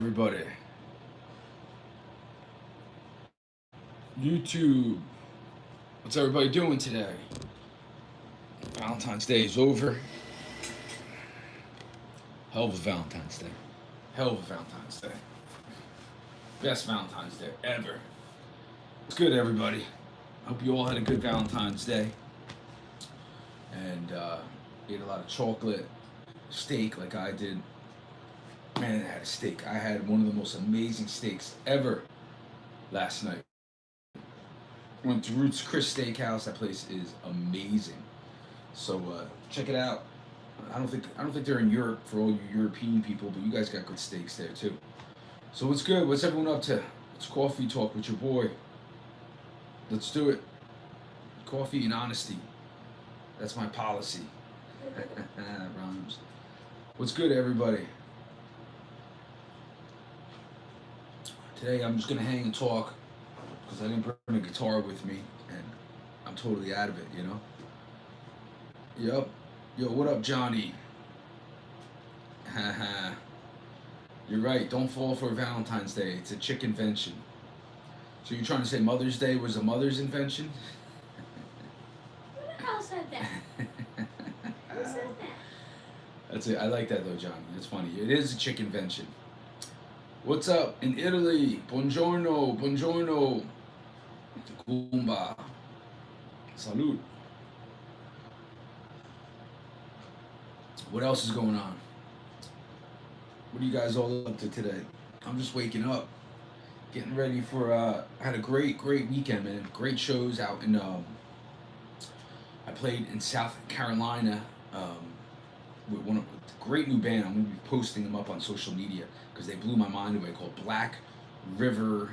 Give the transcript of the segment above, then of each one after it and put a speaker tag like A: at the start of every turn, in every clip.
A: everybody? YouTube. What's everybody doing today? Valentine's Day is over. Hell of a Valentine's Day. Hell of a Valentine's Day. Best Valentine's Day ever. What's good, everybody? Hope you all had a good Valentine's Day. And ate a lot of chocolate, steak like I did. Man, I had a steak. I had one of the most amazing steaks ever last night. Went to Roots Chris Steakhouse. That place is amazing. So check it out. I don't think they're in Europe for all you European people, but you guys got good steaks there too. So what's good? What's everyone up to? It's coffee talk with your boy. Let's do it. Coffee and honesty. That's my policy. Rhymes. What's good, everybody? Today I'm just gonna hang and talk because I didn't bring a guitar with me and I'm totally out of it, you know? Yep. Yo, what up, Johnny? Haha. You're right. Don't fall for Valentine's Day. It's a chick invention. So you're trying to say Mother's Day was a mother's invention?
B: Who the hell said that? Who said that?
A: That's it. I like that though, Johnny. That's funny. It is a chick invention. What's up in Italy? Buongiorno, buongiorno. Kumba. Salute. What else is going on? What are you guys all up to today? I'm just waking up, getting ready for. I had a great weekend, man. Great shows out in. I played in South Carolina with one of a great new band. I'm gonna be posting them up on social media because they blew my mind away. Called Black River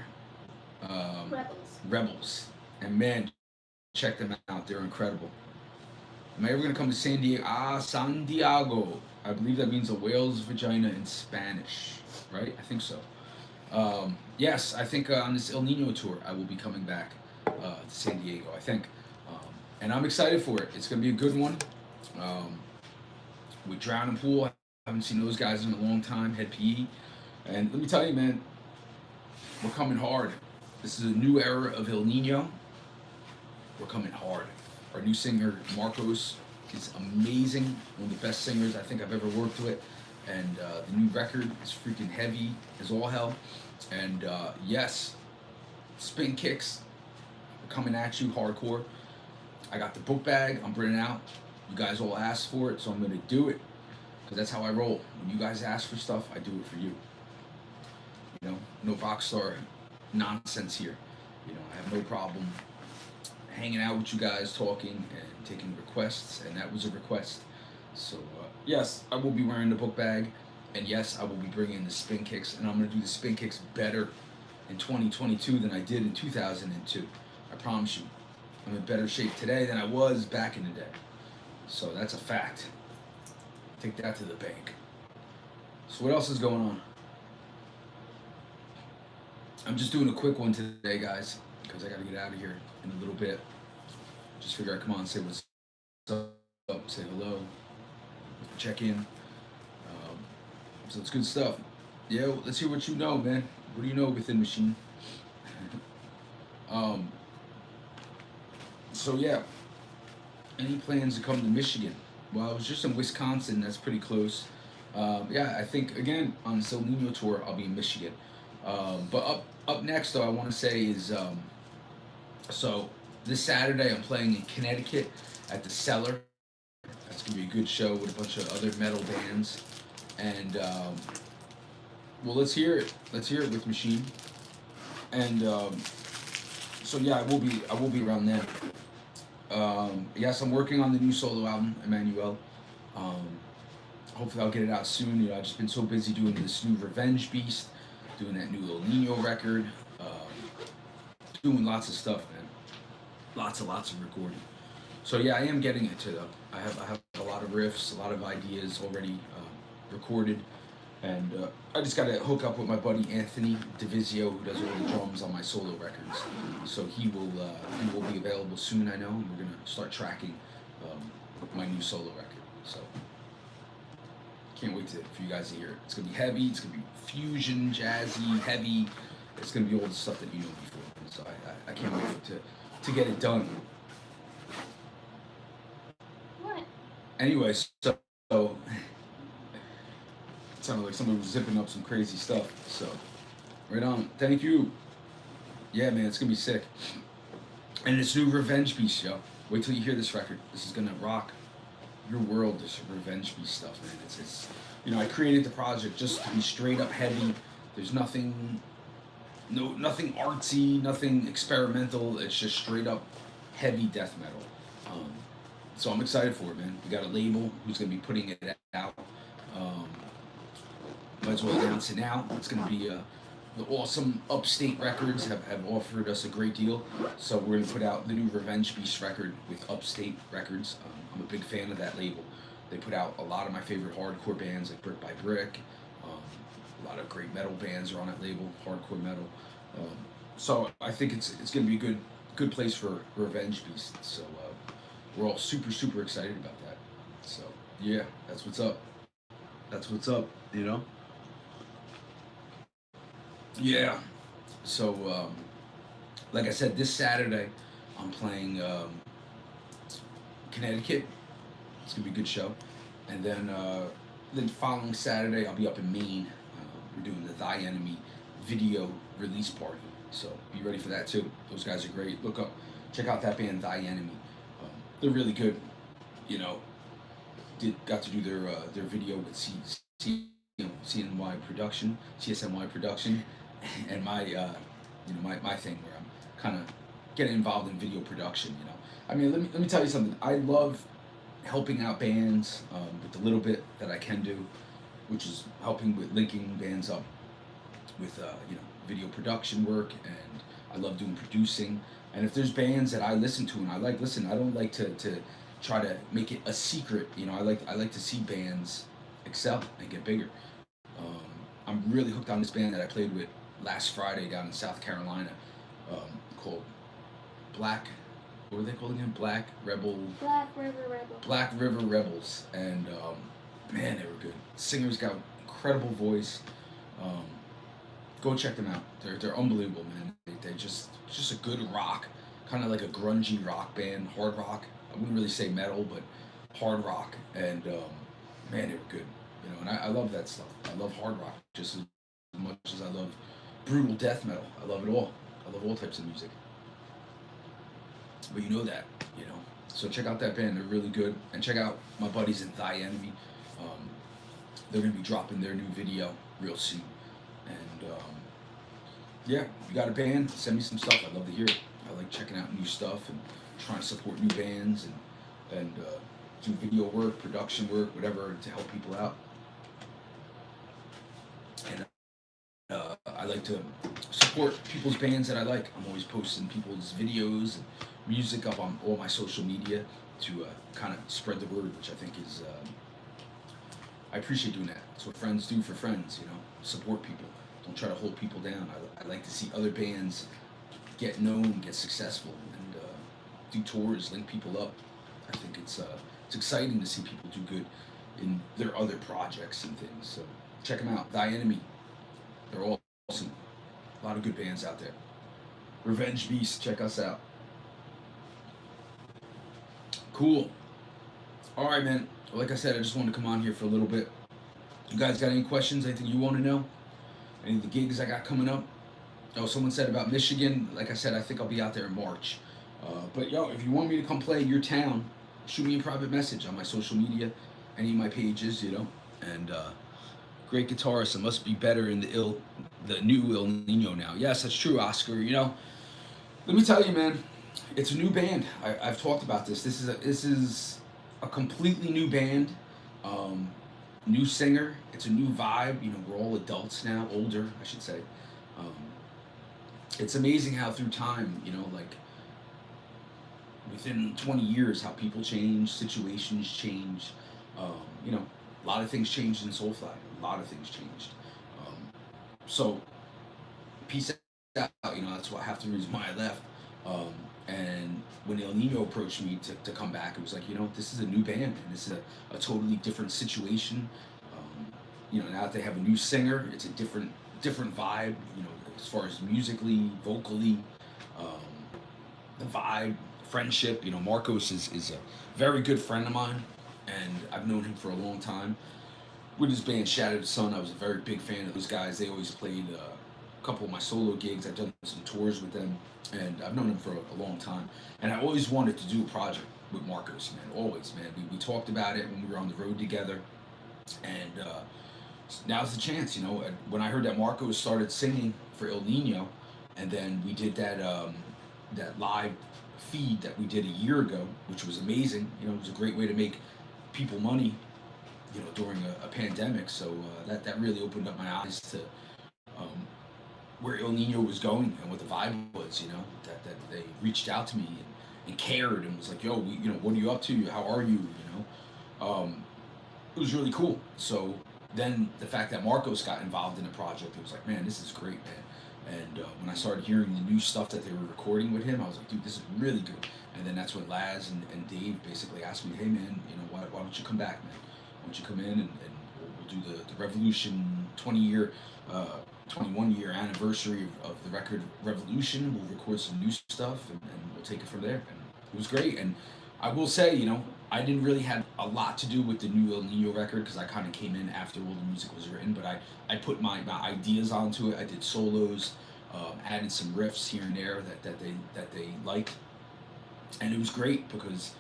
A: Rebels, and man, check them out. They're incredible. Am I ever gonna come to San Diego? San Diego. I believe that means a whale's vagina in Spanish, right? I think so. Yes, I think on this El Nino tour, I will be coming back to San Diego, I think. And I'm excited for it. It's going to be a good one. With Drown and Pool, I haven't seen those guys in a long time, Head PE. And let me tell you, man, we're coming hard. This is a new era of El Nino. We're coming hard. Our new singer, Marcos, is amazing. One of the best singers I think I've ever worked with. And the new record is freaking heavy as all hell. And yes, spin kicks are coming at you hardcore. I got the book bag. I'm bringing out. You guys all asked for it, so I'm going to do it. Because that's how I roll. When you guys ask for stuff, I do it for you. You know, no rock star nonsense here. You know, I have no problem hanging out with you guys, talking and taking requests, and that was a request. So yes, I will be wearing the book bag, and yes, I will be bringing the spin kicks, and I'm going to do the spin kicks better in 2022 than I did in 2002. I promise you. I'm in better shape today than I was back in the day. So that's a fact. Take that to the bank. So what else is going on? I'm just doing a quick one today, guys, because I got to get out of here in a little bit. Just figure I'd come on and say what's up, say hello, check in. So it's good stuff. Yeah, let's hear what you know, man. What do you know within Machine? So yeah, any plans to come to Michigan? Well, I was just in Wisconsin. That's pretty close. Yeah, I think again on the El Nino tour, I'll be in Michigan. But up next, though, I want to say is so this Saturday I'm playing in Connecticut at the Cellar. That's gonna be a good show with a bunch of other metal bands. And well, let's hear it. Let's hear it with Machine. And so yeah, I will be around then. Yes, I'm working on the new solo album, Emmanuel. Hopefully I'll get it out soon. You know, I've just been so busy doing this new Revenge Beast, doing that new El Nino record, doing lots of stuff, man. Lots of recording. So yeah, I am getting it to them. I have a lot of riffs, a lot of ideas already recorded, and I just gotta hook up with my buddy Anthony Divizio, who does all the drums on my solo records. So he will be available soon, I know, and we're gonna start tracking my new solo record. So Can't wait for you guys to hear it. It's gonna be heavy. It's gonna be fusion, jazzy, heavy. It's gonna be all the stuff that you know before. So I can't wait to get it done.
B: What?
A: Anyway, so it sounded like someone was zipping up some crazy stuff. So right on. Thank you. Yeah, man, it's gonna be sick. And this new Revenge Beast, yo. Wait till you hear this record. This is gonna rock your world. This Revenge Beast stuff, man. It's I created the project just to be straight up heavy. There's nothing artsy, nothing experimental. It's just straight up heavy death metal. So I'm excited for it, man. We got a label who's gonna be putting it out. Might as well announce it now. It's gonna be the awesome Upstate Records have offered us a great deal. So we're gonna put out the new Revenge Beast record with Upstate Records. I'm a big fan of that label. They put out a lot of my favorite hardcore bands like Brick by Brick. A lot of great metal bands are on that label, hardcore metal. So I think it's going to be a good place for Revenge Beast. So we're all super excited about that. So yeah, that's what's up. That's what's up. Yeah. So like I said, this Saturday I'm playing Connecticut. It's gonna be a good show. And then following Saturday I'll be up in Maine. We're doing the Thy Enemy video release party. So be ready for that too. Those guys are great. Check out that band Thy Enemy. They're really good. Got to do their video with CNY production, CSNY production, and my my thing where I'm kind of getting involved in video production. I mean, let me tell you something. I love helping out bands with the little bit that I can do, which is helping with linking bands up with video production work, and I love doing producing. And if there's bands that I listen to and I don't like to try to make it a secret. I like to see bands excel and get bigger. I'm really hooked on this band that I played with last Friday down in South Carolina, called Black. What are they called again? Black River Rebels, and man, they were good. The singer's got incredible voice. Go check them out. They're unbelievable, man. They just a good rock, kind of like a grungy rock band, hard rock. I wouldn't really say metal, but hard rock, and man, they were good. And I love that stuff. I love hard rock just as much as I love brutal death metal. I love it all. I love all types of music. But so check out that band. They're really good. And check out my buddies in Thy Enemy. They're going to be dropping their new video real soon. And yeah, if you got a band, send me some stuff. I'd love to hear it. I like checking out new stuff and trying to support new bands and do video work, production work, whatever, to help people out. And I like to support people's bands that I like. I'm always posting people's videos and music up on all my social media to kind of spread the word, which I think is, I appreciate doing that. It's what friends do for friends, support people. Don't try to hold people down. I like to see other bands get known, get successful, and do tours, link people up. I think it's exciting to see people do good in their other projects and things. So check them out. Thy Enemy. They're all awesome. A lot of good bands out there. Revenge Beast, check us out. Cool. All right, man. Like I said, I just wanted to come on here for a little bit. You guys got any questions? Anything you want to know? Any of the gigs I got coming up? Oh, someone said about Michigan. Like I said, I think I'll be out there in March. But if you want me to come play your town, shoot me a private message on my social media, any of my pages, And great guitarist, it must be better in the new El Nino now. Yes, that's true, Oscar. Let me tell you, man, it's a new band. I've talked about this. This is a completely new band, new singer. It's a new vibe. We're all adults now, older, I should say. It's amazing how through time, like within 20 years, how people change, situations change. A lot of things changed in Soulfly. A lot of things changed. So, peace out. That's why half the reason why I left. And when El Nino approached me to come back, it was like, this is a new band, and this is a totally different situation. now that they have a new singer, it's a different vibe. As far as musically, vocally, um, the vibe, friendship. Marcos is a very good friend of mine, and I've known him for a long time. With his band Shattered Sun, I was a very big fan of those guys. They always played a couple of my solo gigs. I've done some tours with them, and I've known him for a long time. And I always wanted to do a project with Marcos, man. Always, man. We talked about it when we were on the road together, and now's the chance. When I heard that Marcos started singing for El Nino, and then we did that live feed that we did a year ago, which was amazing. It was a great way to make people money during a pandemic. So that really opened up my eyes to um, where El Nino was going and what the vibe was. That they reached out to me and cared and was like, "Yo, what are you up to? How are you?" It was really cool. So then the fact that Marcos got involved in the project, it was like, man, this is great, man. And when I started hearing the new stuff that they were recording with him, I was like, dude, this is really good. And then that's when Laz and Dave basically asked me, hey, man, why don't you come back, man? Why don't you come in and we'll do the Revolution 21-year anniversary of the record Revolution. We'll record some new stuff and we'll take it from there. And it was great. And I will say, I didn't really have a lot to do with the new El Nino record because I kind of came in after all the music was written, but I put my ideas onto it. I did solos, added some riffs here and there that they liked, and it was great because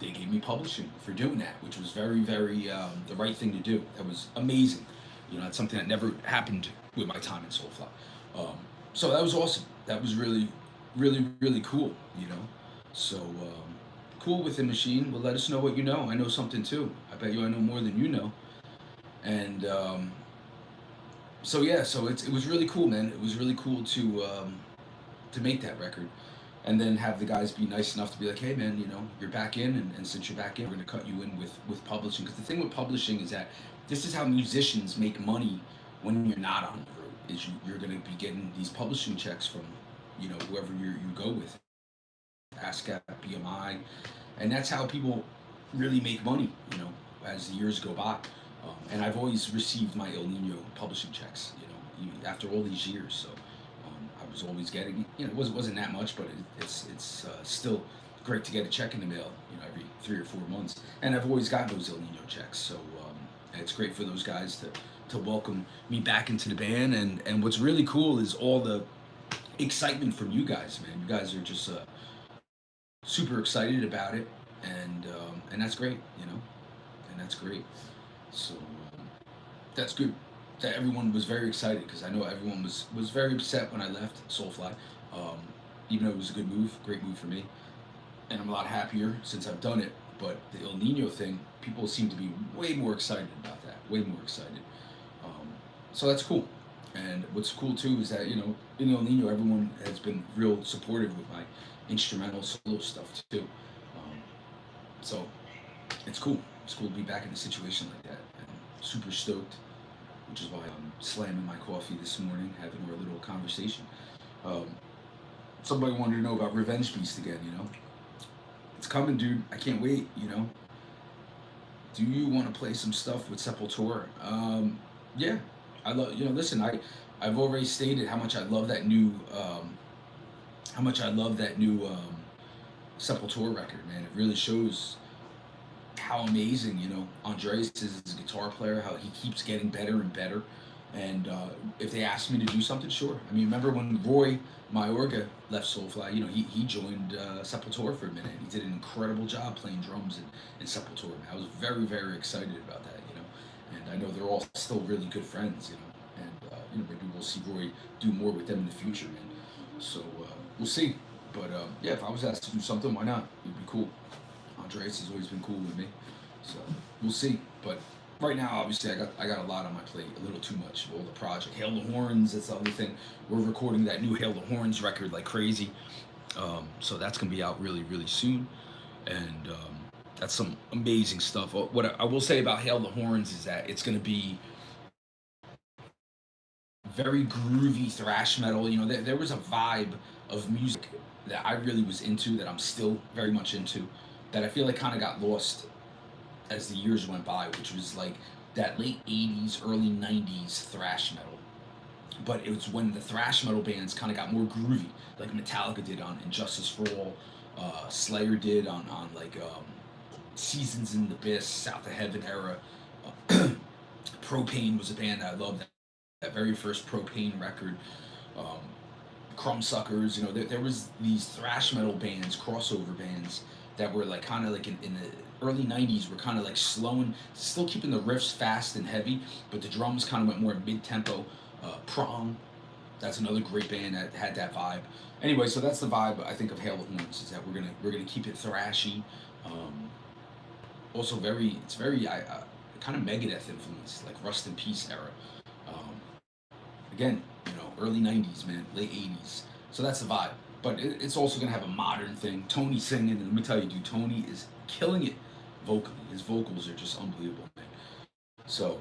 A: they gave me publishing for doing that, which was very, very the right thing to do. That was amazing. It's something that never happened with my time in Soulfly. So that was awesome. That was really, really, really cool. So cool with the machine. Well, let us know what you know. I know something too. I bet you I know more than you know. And so yeah, so it was really cool, man. It was really cool to make that record, and then have the guys be nice enough to be like, hey, man, you're back in, and since you're back in, we're gonna cut you in with publishing. Because the thing with publishing is that this is how musicians make money when you're not on the road. Is you're gonna be getting these publishing checks from whoever you go with, ASCAP, BMI, and that's how people really make money. As the years go by. And I've always received my El Nino publishing checks, even after all these years. So I was always getting, it wasn't that much, but it's still great to get a check in the mail, every 3 or 4 months. And I've always got those El Nino checks. So and it's great for those guys to welcome me back into the band. And what's really cool is all the excitement from you guys, man. You guys are just super excited about it, and that's great, and that's great. So that's good that everyone was very excited because I know everyone was very upset when I left Soulfly, even though it was a good move, great move for me, and I'm a lot happier since I've done it. But the El Nino thing, people seem to be way more excited about that, way more excited. So that's cool. And what's cool too is that in El Nino, everyone has been real supportive with my instrumental solo stuff too. So it's cool. It's cool to be back in a situation like that. And super stoked, which is why I'm slamming my coffee this morning, having our little conversation. Um, Somebody wanted to know about Revenge Beast again. It's coming, dude. I can't wait. Do you want to play some stuff with Sepultura? Yeah, I love. Listen, I've already stated how much I love that new. How much I love that new Sepultura record, man. It really shows how amazing, Andreas is as a guitar player, how he keeps getting better and better. And if they asked me to do something, sure. I mean, remember when Roy Mayorga left Soulfly, he joined Sepultura for a minute. He did an incredible job playing drums in Sepultura. I was very, very excited about that, And I know they're all still really good friends, And, maybe we'll see Roy do more with them in the future, man. So we'll see. But yeah, if I was asked to do something, why not? It'd be cool. Andreas has always been cool with me, so we'll see. But right now, obviously, I got a lot on my plate, a little too much. All the project, Hail the Horns, that's the other thing. We're recording that new Hail the Horns record like crazy, so that's gonna be out really, really soon, and that's some amazing stuff. What I will say about Hail the Horns is that it's gonna be very groovy thrash metal. There was a vibe of music that I really was into, that I'm still very much into, that I feel like kind of got lost as the years went by, which was like that late 80s, early 90s thrash metal. But it was when the thrash metal bands kind of got more groovy, like Metallica did on Injustice for All, Slayer did on like Seasons in the Abyss, South of Heaven era. Propane was a band that I loved. That very first Propane record. Um, Crumbsuckers, there was these thrash metal bands, crossover bands that were like kind of like in the early 90s were kind of like slowing, still keeping the riffs fast and heavy, but the drums kind of went more mid-tempo. Prong, that's another great band that had that vibe. Anyway, so that's the vibe I think of Hail of Horns, is that we're gonna keep it thrashy. Um, Also it's very kind of Megadeth influence, like Rust in Peace era. Um, Again, early 90s, man, late 80s. So that's the vibe. But it's also going to have a modern thing. Tony singing, and let me tell you, dude, Tony is killing it vocally. His vocals are just unbelievable, man. So,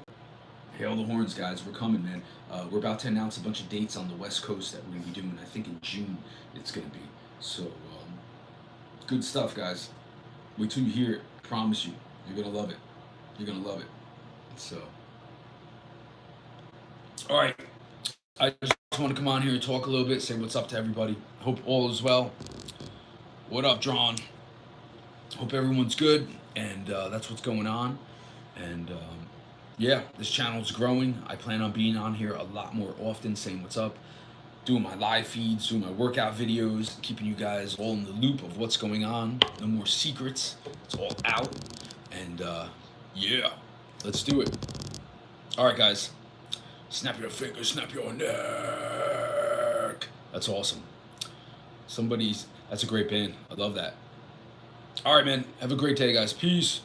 A: hail the horns, guys. We're coming, man. We're about to announce a bunch of dates on the West Coast that we're going to be doing. I think in June it's going to be. So, good stuff, guys. Wait till you hear it. Promise you. You're going to love it. You're going to love it. So, all right. I just want to come on here and talk a little bit, say what's up to everybody. Hope all is well. What up, Drawn? Hope everyone's good, and that's what's going on. And yeah, this channel is growing. I plan on being on here a lot more often, saying what's up, doing my live feeds, doing my workout videos, keeping you guys all in the loop of what's going on. No more secrets. It's all out. And yeah, let's do it. All right, guys. Snap your fingers, snap your neck. That's awesome. That's a great band. I love that. All right, man. Have a great day, guys. Peace.